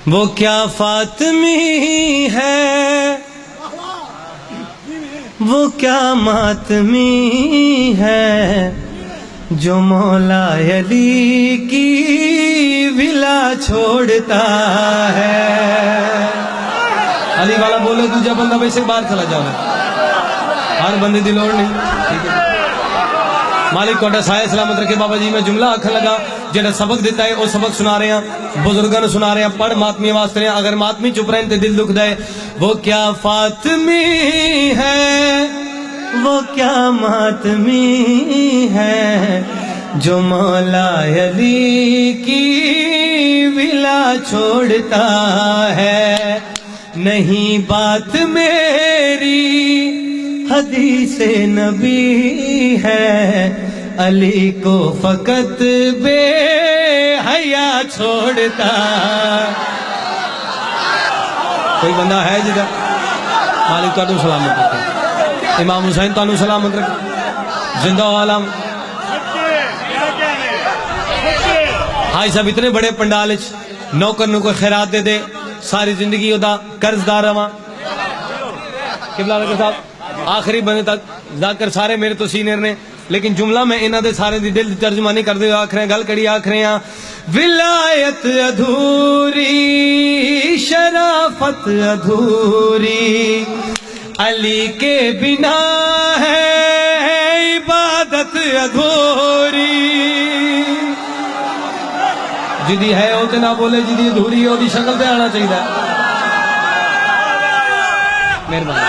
وہ کیا فاطمی ہے، وہ کیا ماتمی ہے، جو مولا علی کی ولا چھوڑتا ہے۔ علی والا بولے دوجا بندہ ویسے باہر چلا جاؤ، ہر بندے دی لوڑ نہیں، ٹھیک ہے۔ مالک کوٹا سایہ سلامت رکھے۔ بابا جی میں جملہ آکھن لگا جڑا سبق دیتا ہے وہ سبق سنا رہے ہیں، بزرگاں سنا رہے ہیں، پڑھ ماتمی آواز کریں، اگر ماتمی چپ رہے ہیں تو دل دکھ دے۔ وہ کیا فاطمی ہے، وہ کیا ماتمی ہے، جو مولا علی کی ولا چھوڑتا ہے۔ نہیں بات میری حدیث نبی ہے، علی کو فقط بے حیا چھوڑتا۔ کوئی بندہ ہے جدہ مالک تو سلامت رکھے، امام حسین تو سلامت رکھے، زندہ عالم۔ حاج صاحب اتنے بڑے پنڈال نوکر نو کوئی خیرات دے دے، ساری زندگی دا قرض دار رواں۔ قبلہ رکھے صاحب آخری بندے تک ذاکر سارے میرے تو سینئر نے، لیکن جملہ میں انہاں دے سارے دی دل ترجمانی کر دے آکھ رہے ہیں، گل کڑی آکھ رہے ہیں۔ ولایت ادھوری، شرافت ادھوری، علی کے بنا ہے عبادت ادھوری۔ جدی ہے وہ تے نہ بولے، جدی ادھوری ہے وہ دی شکل تے آنا چاہیے۔ مہربانی،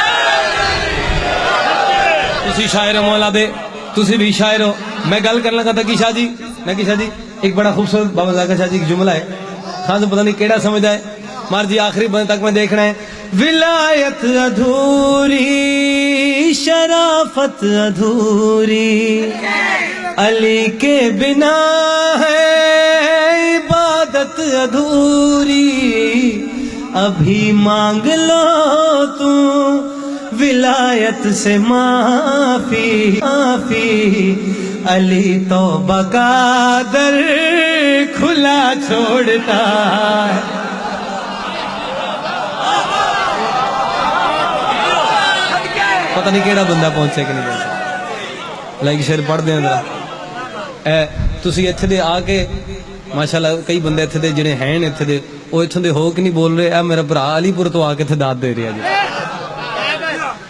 تسی شاعر ہو مولا دے، تسی بھی شاعر ہو۔ میں گل کرنے لگا تھا کہ شاہ جی، میں کہ شاہ جی ایک بڑا خوبصورت بابا ذاکر شاہ جی کی جملہ ہے، خاص پتہ نہیں کیڑا سمجھا ہے، مار جی آخری بندے تک میں دیکھنا ہے۔ ولایت ادھوری، شرافت ادھوری، علی کے بنا ہے عبادت ادھوری۔ ابھی مانگ لو تم ولایت سے معافی، علی توبہ کا در کھلا چھوڑتا ہے۔ پتہ نہیں کیڑا بندہ پہنچے کہ نہیں پہنچے، لائک شعر پڑھ دیں ذرا۔ تسی ایتھے دے آ کے ماشاءاللہ کئی بندے ایتھے دے جڑے ہیں ایتھے دے وہ ایتھوں دے ہو کہ نہیں بول رہے، اے میرا بھرا علی پور تو آ کے ایتھے داد دے رہا جی۔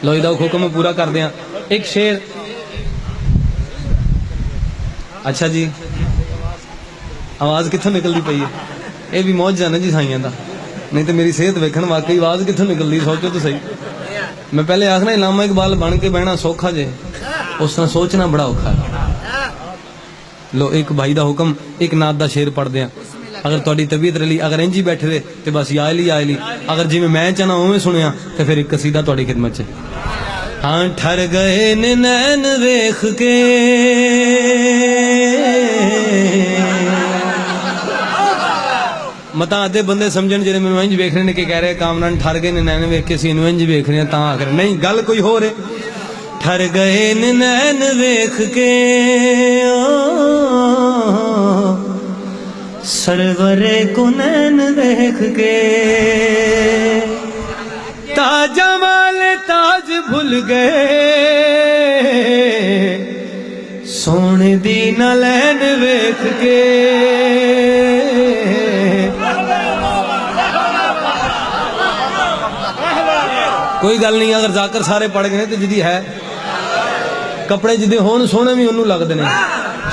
لو یہ حکم میں پورا کر دیا ایک شعر۔ اچھا جی آواز کتھوں نکل دی پئی ہے، یہ بھی موج جانا جی سائیاں دا، نہیں تو میری صحت ویکھن واقعی آواز کتھوں نکل دی، سوچو تو صحیح۔ میں پہلے آخنا علامہ اقبال بن کے بہنا سوکھا جے، اس طرح سوچنا بڑا اوکھا ہے۔ لو ایک بھائی دا حکم، ایک نعت دا شعر پڑھ دیا، اگر تہاڈی طبیعت رلی، اگر انجی بیٹھے دے تے بس یا علی یا علی، اگر جی میں چاہنا اوویں سنیا تے پھر ایک قصیدہ تہاڈی خدمت چ۔ ہاں ٹھر گئے نین ویکھ کے، متا آدھے بندے سمجھن جڑے مینوں انج ویکھ رہے نے کہ کہہ رہے کامران ٹھر گئے نین ویکھ کے سی انج ویکھ رہے تاں آخر نہیں، گل کوئی ہو رہے۔ ٹھر گئے نین ویکھ کے سرورے کو نین دیکھ کے، تاج والے تاج بھول گئے، سونے دی نہ لین ویکھ کے۔ کوئی گل نہیں، اگر ذاکر سارے پڑھ گئے تو جدی ہے کپڑے جدے ہون سونے بھی انہوں لگ دینے۔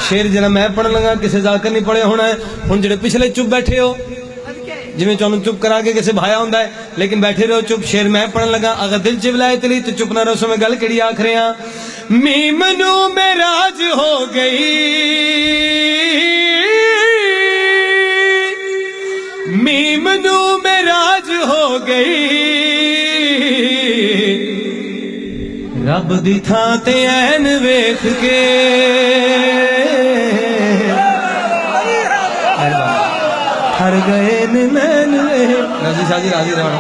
شیر جنہ میں پڑھ لگا کسے ذاکر نہیں پڑھے ہونا ہے، ہن جڑے پچھلے چپ بیٹھے ہو جی میں چانوں چپ کرا کے کسے بھایا ہوندہ ہے، لیکن بیٹھے رہو چپ۔ شیر میں پڑھن لگا، اگر دل چ ولایت لی تو چپ نہ رسو۔ میں گل کڑی آکھ رہے ہیں، میم نو معراج ہو گئی، میم نو معراج ہو گئی، رب دی تھاں تے این ویکھ کے۔ ٹھر گئے نین، راضی شاہ جی راضی رہنا۔